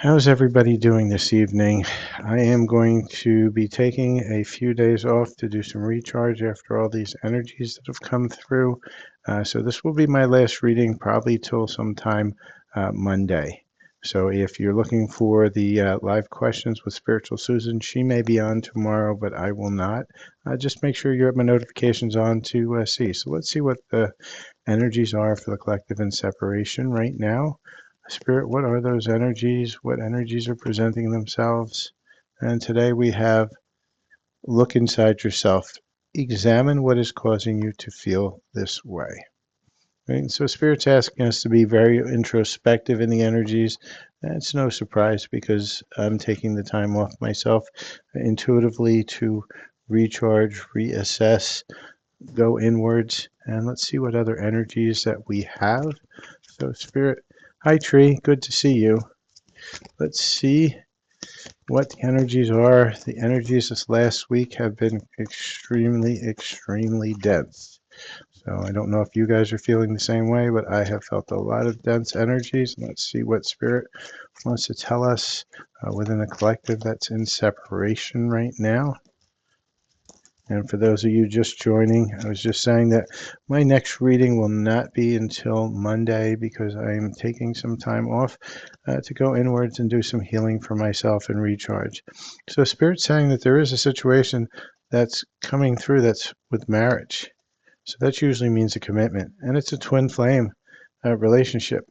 How's everybody doing this evening? I am going to be taking a few days off to do some recharge after all these energies that have come through. So this will be my last reading, probably till sometime Monday. So if you're looking for the live questions with Spiritual Susan, she may be on tomorrow, but I will not. Just make sure you have my notifications on to see. So let's see what the energies are for the collective and separation right now. Spirit, what are those energies? What energies are presenting themselves? And today we have look inside yourself. Examine what is causing you to feel this way. Right? So Spirit's asking us to be very introspective in the energies. And it's no surprise because I'm taking the time off myself intuitively to recharge, reassess, go inwards, and let's see what other energies that we have. So Spirit, hi Tree, good to see you. Let's see what the energies are. The energies this last week have been extremely dense. So I don't know if you guys are feeling the same way, but I have felt a lot of dense energies. Let's see what Spirit wants to tell us within the collective that's in separation right now. And for those of you just joining, I was just saying that my next reading will not be until Monday because I'm taking some time off to go inwards and do some healing for myself and recharge. So Spirit's saying that there is a situation that's coming through that's with marriage. So that usually means a commitment, and it's a twin flame relationship.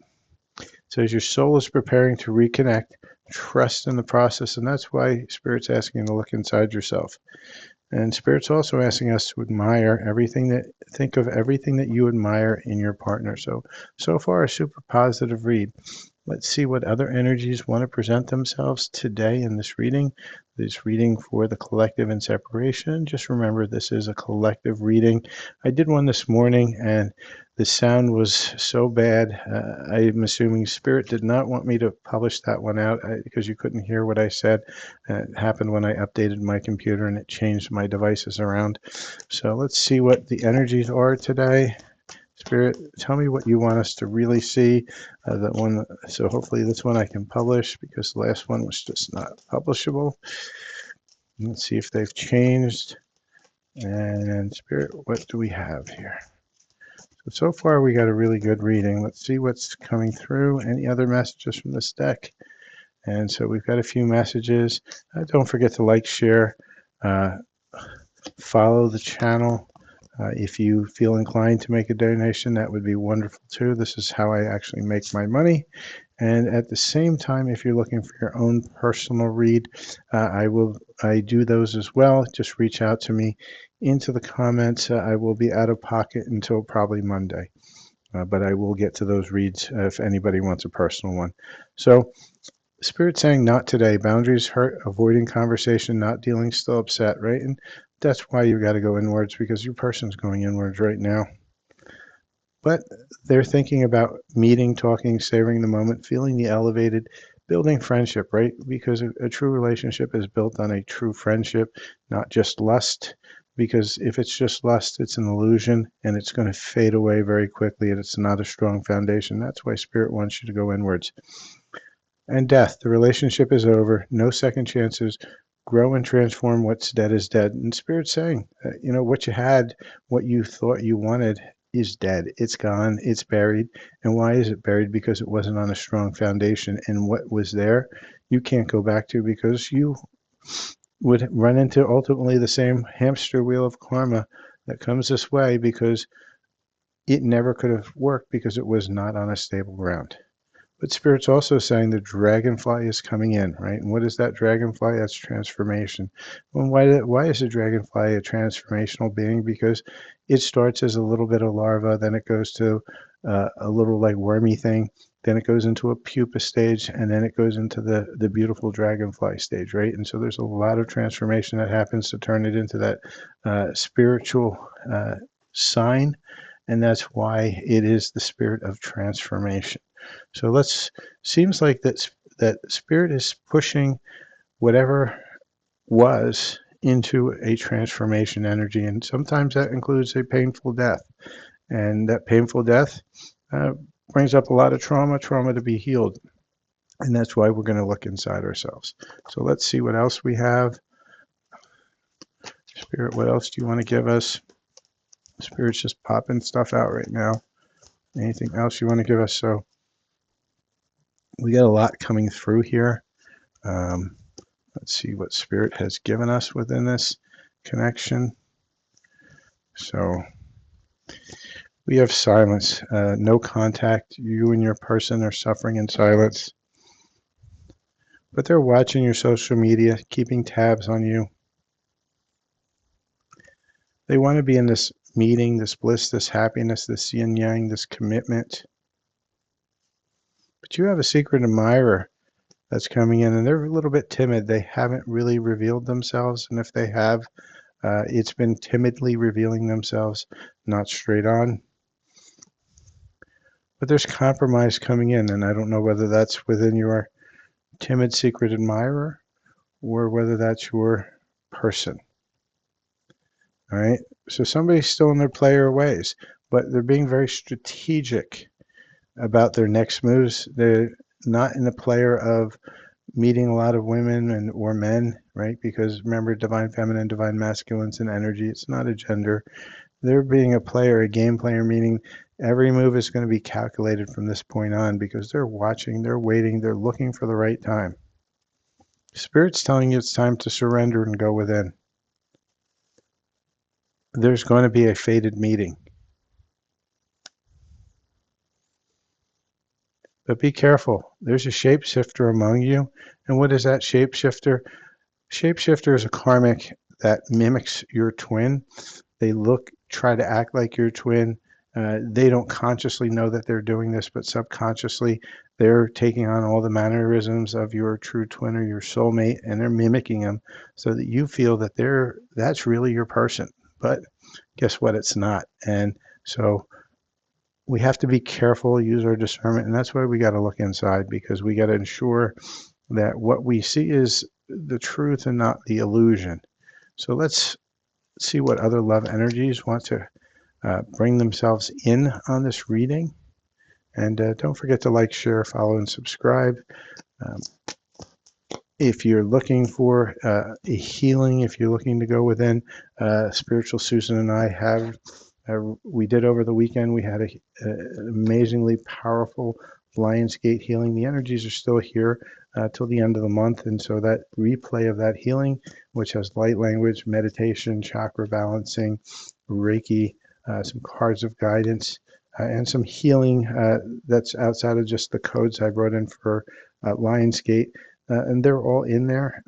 So as your soul is preparing to reconnect, trust in the process, and that's why Spirit's asking you to look inside yourself. And Spirit's also asking us to admire think of everything that you admire in your partner. So far, a super positive read. Let's see what other energies want to present themselves today in this reading for the collective and separation. Just remember, this is a collective reading. I did one this morning, and the sound was so bad. I'm assuming Spirit did not want me to publish that one out because you couldn't hear what I said. It happened when I updated my computer and it changed my devices around. So let's see what the energies are today. Spirit, tell me what you want us to really see. That one. So hopefully this one I can publish because the last one was just not publishable. Let's see if they've changed. And Spirit, what do we have here? So far we got a really good reading. Let's see what's coming through. Any other messages from this deck? And so we've got a few messages. Don't forget to like, share, follow the channel. If you feel inclined to make a donation, that would be wonderful too. This is how I actually make my money. And at the same time, if you're looking for your own personal read, I do those as well. Just reach out to me into the comments. I will be out of pocket until probably Monday. But I will get to those reads if anybody wants a personal one. So Spirit saying not today. Boundaries hurt, avoiding conversation, not dealing, still upset, right? And that's why you got to go inwards because your person's going inwards right now. But they're thinking about meeting, talking, savoring the moment, feeling the elevated, building friendship, right? Because a true relationship is built on a true friendship, not just lust. Because if it's just lust, it's an illusion and it's going to fade away very quickly and it's not a strong foundation. That's why Spirit wants you to go inwards. And death, the relationship is over, no second chances. Grow and transform. What's dead is dead. And Spirit's saying, what you had, what you thought you wanted is dead. It's gone. It's buried. And why is it buried? Because it wasn't on a strong foundation. And what was there, you can't go back to because you would run into ultimately the same hamster wheel of karma that comes this way because it never could have worked because it was not on a stable ground. But Spirit's also saying the dragonfly is coming in, right? And what is that dragonfly? That's transformation. Well, why is a dragonfly a transformational being? Because it starts as a little bit of larva, then it goes to a little like wormy thing, then it goes into a pupa stage, and then it goes into the beautiful dragonfly stage, right? And so there's a lot of transformation that happens to turn it into that spiritual sign, and that's why it is the spirit of transformation. So seems like that Spirit is pushing whatever was into a transformation energy, and sometimes that includes a painful death, and that painful death brings up a lot of trauma to be healed. And that's why we're going to look inside ourselves. So let's see what else we have. Spirit, what else do you want to give us? Spirit's just popping stuff out right now. Anything else you want to give us? So we got a lot coming through here. Let's see what Spirit has given us within this connection. So we have silence, no contact. You and your person are suffering in silence. But they're watching your social media, keeping tabs on you. They want to be in this meeting, this bliss, this happiness, this yin yang, this commitment. But you have a secret admirer that's coming in, and they're a little bit timid. They haven't really revealed themselves, and if they have, it's been timidly revealing themselves, not straight on. But there's compromise coming in, and I don't know whether that's within your timid secret admirer or whether that's your person. All right. So somebody's still in their player ways, but they're being very strategic about their next moves. They're not in the player of meeting a lot of women and or men, right? Because remember, divine feminine, divine masculine's an energy. It's not a gender. They're being a player, a game player, meaning every move is going to be calculated from this point on because they're watching, they're waiting, they're looking for the right time. Spirit's telling you it's time to surrender and go within. There's going to be a fated meeting. But be careful. There's a shapeshifter among you. And what is that shapeshifter? Shapeshifter is a karmic that mimics your twin. They try to act like your twin. They don't consciously know that they're doing this, but subconsciously they're taking on all the mannerisms of your true twin or your soulmate, and they're mimicking them so that you feel that that's really your person. But guess what? It's not. And so we have to be careful, use our discernment, and that's why we got to look inside, because we got to ensure that what we see is the truth and not the illusion. So let's see what other love energies want to bring themselves in on this reading. And don't forget to like, share, follow, and subscribe. Um, if you're looking for a healing, if you're looking to go within, Spiritual Susan and I have, we did over the weekend, we had an amazingly powerful Lionsgate healing. The energies are still here till the end of the month. And so that replay of that healing, which has light language, meditation, chakra balancing, Reiki, some cards of guidance, and some healing that's outside of just the codes I wrote in for Lionsgate. And they're all in there.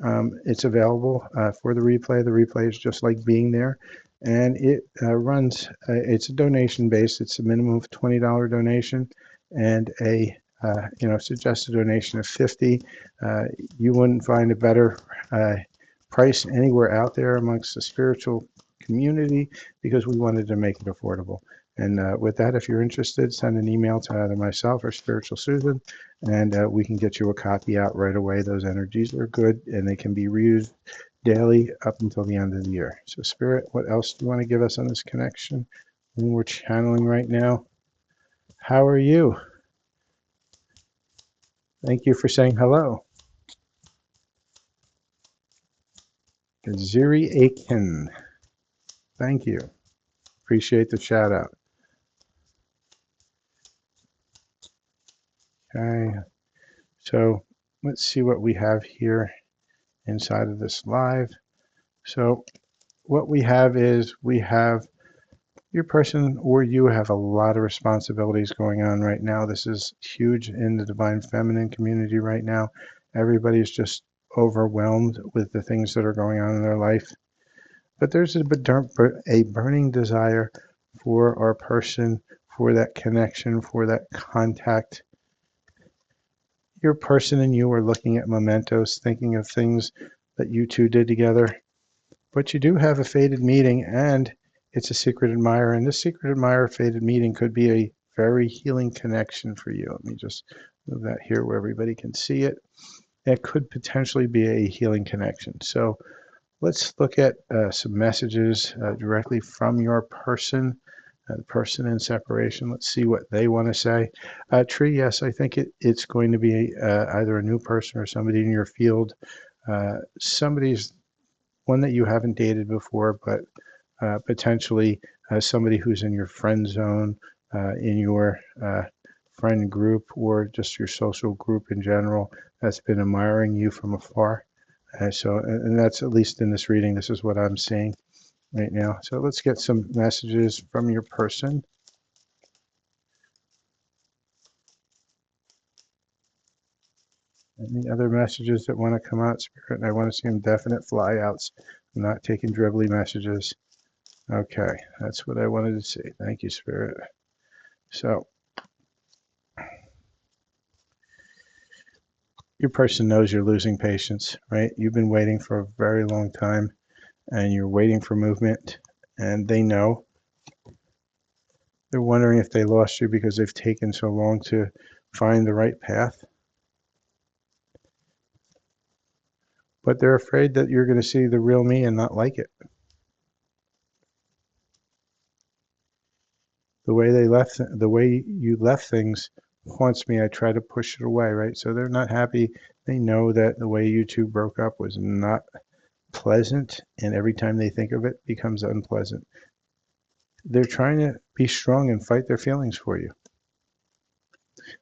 It's available for the replay. The replay is just like being there. And it runs, it's a donation base. It's a minimum of $20 donation and a suggested donation of $50. You wouldn't find a better price anywhere out there amongst the spiritual community because we wanted to make it affordable. And with that, if you're interested, send an email to either myself or Spiritual Susan, and we can get you a copy out right away. Those energies are good, and they can be reused daily up until the end of the year. So, Spirit, what else do you want to give us on this connection? We're channeling right now. How are you? Thank you for saying hello. Ziri Aiken. Thank you. Appreciate the shout out. Okay. So let's see what we have here inside of this live. So what we have is we have your person or you have a lot of responsibilities going on right now. This is huge in the divine feminine community right now. Everybody's just overwhelmed with the things that are going on in their life. But there's a burning desire for our person, for that connection, for that contact. Your person and you are looking at mementos, thinking of things that you two did together. But you do have a fated meeting, and it's a secret admirer. And this secret admirer fated meeting could be a very healing connection for you. Let me just move that here where everybody can see it. It could potentially be a healing connection. So let's look at some messages directly from your person. The person in separation, let's see what they want to say. Tree, yes, I think it's going to be either a new person or somebody in your field. Somebody's one that you haven't dated before, but potentially somebody who's in your friend zone, in your friend group, or just your social group in general that's been admiring you from afar. And that's, at least in this reading, this is what I'm seeing right now. So let's get some messages from your person. Any other messages that want to come out, Spirit? I want to see them definite flyouts. I'm not taking dribbly messages. Okay, that's what I wanted to see. Thank you, Spirit. So your person knows you're losing patience, right? You've been waiting for a very long time and you're waiting for movement, and they know. They're wondering if they lost you because they've taken so long to find the right path. But they're afraid that you're going to see the real me and not like it. The way you left things haunts me. I try to push it away, right? So they're not happy. They know that the way you two broke up was not pleasant, and every time they think of it becomes unpleasant. They're trying to be strong and fight their feelings for you,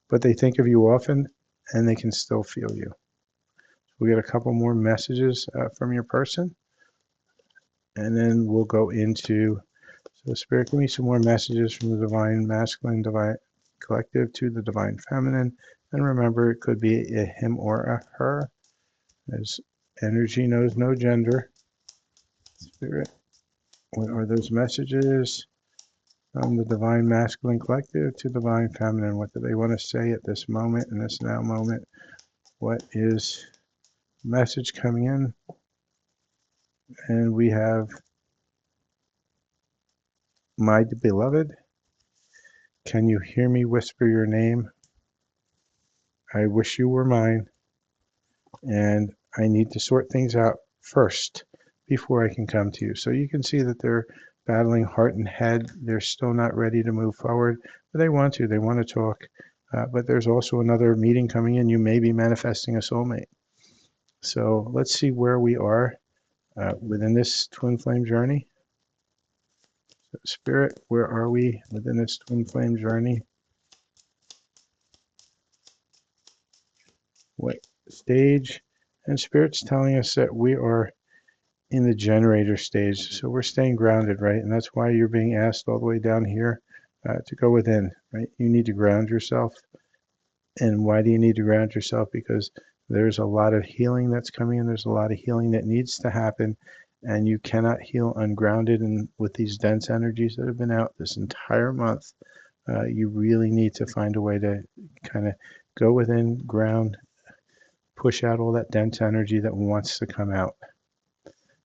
but they think of you often and they can still feel you. We get a couple more messages from your person, and then we'll go into, so Spirit, give me some more messages from the Divine Masculine, Divine Collective to the Divine Feminine. And remember, it could be a him or a her, as energy knows no gender. Spirit, what are those messages from the Divine Masculine Collective to Divine Feminine? What do they want to say at this moment, in this now moment? What is message coming in? And we have, my beloved, can you hear me whisper your name? I wish you were mine, and I need to sort things out first before I can come to you. So you can see that they're battling heart and head. They're still not ready to move forward, but they want to. They want to talk. But there's also another meeting coming in. You may be manifesting a soulmate. So let's see where we are within this twin flame journey. So Spirit, where are we within this twin flame journey? What stage? And Spirit's telling us that we are in the generator stage. So we're staying grounded, right? And that's why you're being asked all the way down here to go within, right? You need to ground yourself. And why do you need to ground yourself? Because there's a lot of healing that's coming in. There's a lot of healing that needs to happen. And you cannot heal ungrounded. And with these dense energies that have been out this entire month, you really need to find a way to kind of go within, ground, push out all that dense energy that wants to come out.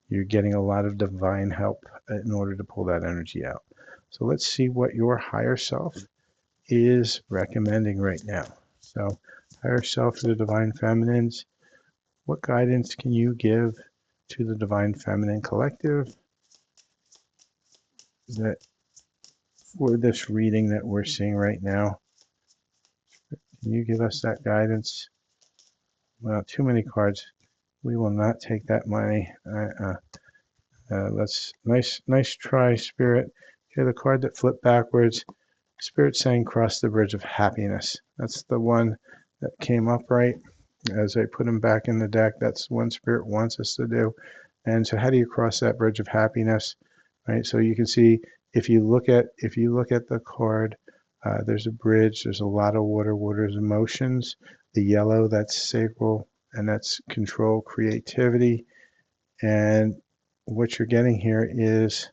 You're getting a lot of divine help in order to pull that energy out. So let's see what your higher self is recommending right now. So higher self to the divine feminines, what guidance can you give to the divine feminine collective that for this reading that we're seeing right now? Can you give us that guidance? Well, too many cards. We will not take that money. Let's nice try, Spirit. Okay, the card that flipped backwards. Spirit saying cross the bridge of happiness. That's the one that came up right as I put them back in the deck. That's one Spirit wants us to do. And so how do you cross that bridge of happiness? Right. So you can see if you look at the card, there's a bridge. There's a lot of water. Water's emotions. The yellow, that's sacral, and that's control, creativity. And what you're getting here is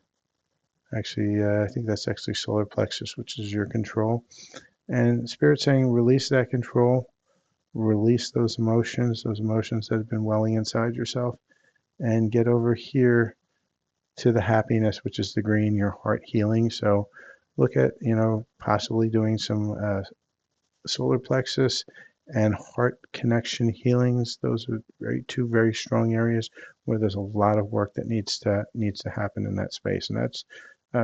actually, I think that's actually solar plexus, which is your control. And Spirit saying, release that control, release those emotions that have been welling inside yourself, and get over here to the happiness, which is the green, your heart healing. So look at, possibly doing some solar plexus and heart connection healings. Those are two very strong areas where there's a lot of work that needs to happen in that space. And that's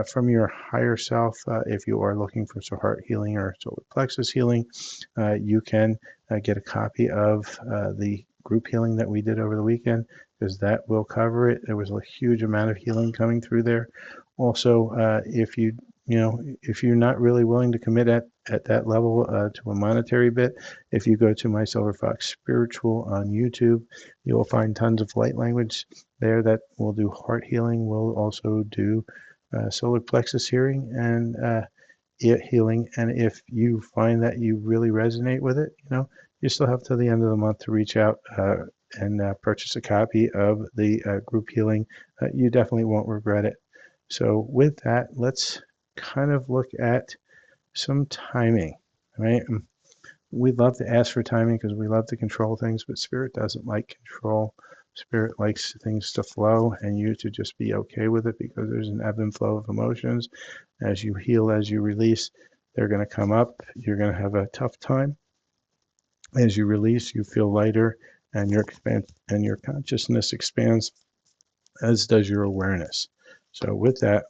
from your higher self. If you are looking for some heart healing or solar plexus healing, you can get a copy of the group healing that we did over the weekend, because that will cover it. There was a huge amount of healing coming through there. Also, if you're not really willing to commit at that level to a monetary bit, if you go to my Silver Fox Spiritual on YouTube, you will find tons of light language there that will do heart healing. We'll also do solar plexus hearing and healing. And if you find that you really resonate with it, you still have till the end of the month to reach out and purchase a copy of the group healing. You definitely won't regret it. So with that, let's kind of look at some timing, right? We love to ask for timing because we love to control things, but Spirit doesn't like control. Spirit likes things to flow and you to just be okay with it, because there's an ebb and flow of emotions. As you heal, as you release, they're going to come up. You're going to have a tough time. As you release, you feel lighter, and your consciousness expands, as does your awareness. So with that,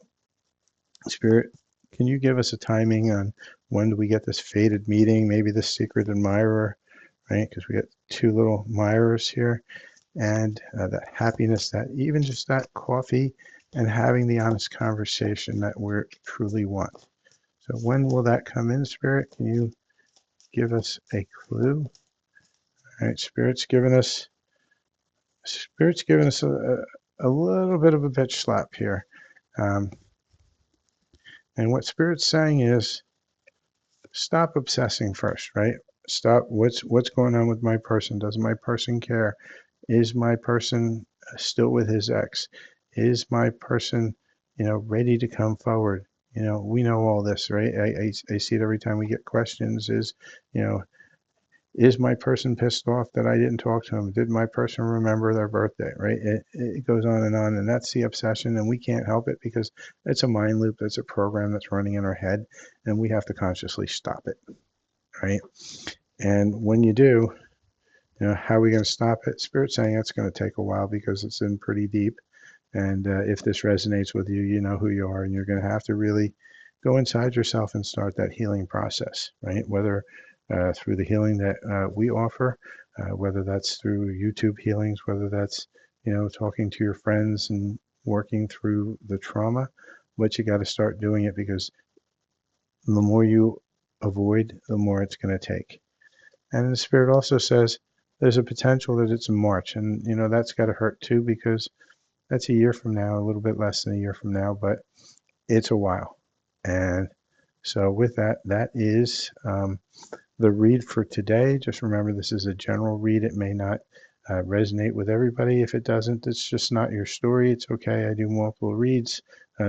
Spirit, can you give us a timing on when do we get this fated meeting? Maybe the secret admirer, right? Because we got two little admirers here, and that happiness, that even just that coffee and having the honest conversation that we truly want. So when will that come in, Spirit? Can you give us a clue? All right, Spirit's giving us a little bit of a bitch slap here. And what Spirit's saying is, stop obsessing first, right? Stop. What's going on with my person? Does my person care? Is my person still with his ex? Is my person, ready to come forward? We know all this, right? I see it every time we get questions. Is my person pissed off that I didn't talk to him? Did my person remember their birthday, right? It goes on, and that's the obsession, and we can't help it because it's a mind loop. It's a program that's running in our head, and we have to consciously stop it, right? And when you do, how are we going to stop it? Spirit's saying it's going to take a while because it's in pretty deep. And if this resonates with you, you know who you are, and you're going to have to really go inside yourself and start that healing process, right? Whether through the healing that we offer, whether that's through YouTube healings, whether that's, talking to your friends and working through the trauma, but you got to start doing it, because the more you avoid, the more it's going to take. And the Spirit also says there's a potential that it's in March, and that's got to hurt too, because that's a year from now, a little bit less than a year from now, but it's a while. And so with that, that is the read for today. Just remember, this is a general read. It may not resonate with everybody. If it doesn't, it's just not your story. It's okay. I do multiple reads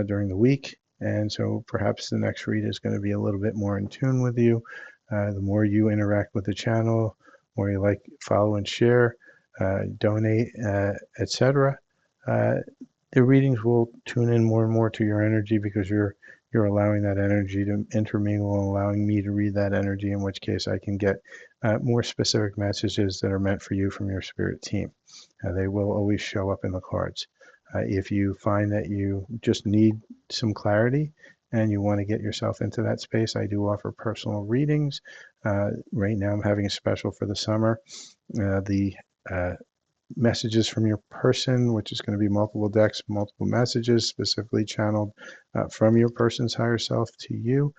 during the week. And so perhaps the next read is going to be a little bit more in tune with you. The more you interact with the channel, more you like, follow, and share, donate, etc. The readings will tune in more and more to your energy, because you're allowing that energy to intermingle and allowing me to read that energy, in which case I can get more specific messages that are meant for you from your spirit team. They will always show up in the cards. If you find that you just need some clarity and you want to get yourself into that space, I do offer personal readings. Right now I'm having a special for the summer. The messages from your person, which is going to be multiple decks, multiple messages specifically channeled from your person's higher self to you.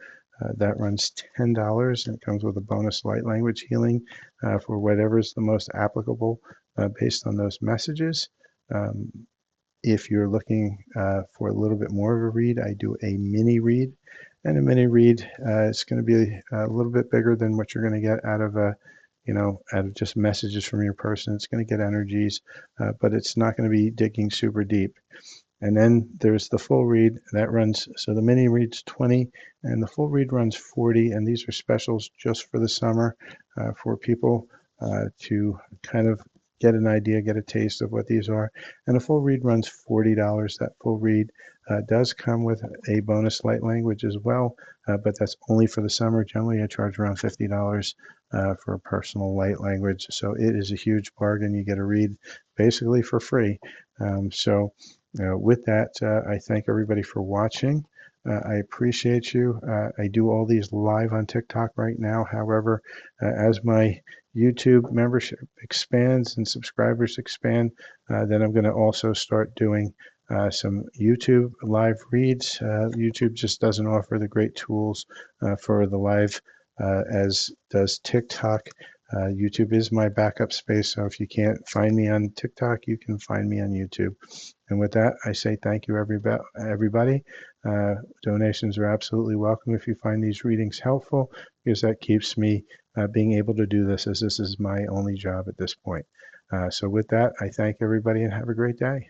That runs $10, and it comes with a bonus light language healing for whatever is the most applicable based on those messages. If you're looking for a little bit more of a read, I do a mini read. And a mini read is going to be a little bit bigger than what you're going to get out of a out of just messages from your person. It's going to get energies, but it's not going to be digging super deep. And then there's the full read that runs. So the mini read's 20 and the full read runs 40. And these are specials just for the summer for people to kind of get an idea, get a taste of what these are. And the full read runs $40. That full read does come with a bonus light language as well, but that's only for the summer. Generally, I charge around $50 for a personal light language. So it is a huge bargain. You get a read basically for free. With that, I thank everybody for watching. I appreciate you. I do all these live on TikTok right now. However, as my YouTube membership expands and subscribers expand, then I'm going to also start doing some YouTube live reads. YouTube just doesn't offer the great tools for the live as does TikTok. YouTube is my backup space, so if you can't find me on TikTok, you can find me on YouTube. And with that, I say thank you, everybody. Donations are absolutely welcome if you find these readings helpful, because that keeps me being able to do this, as this is my only job at this point. So with that, I thank everybody and have a great day.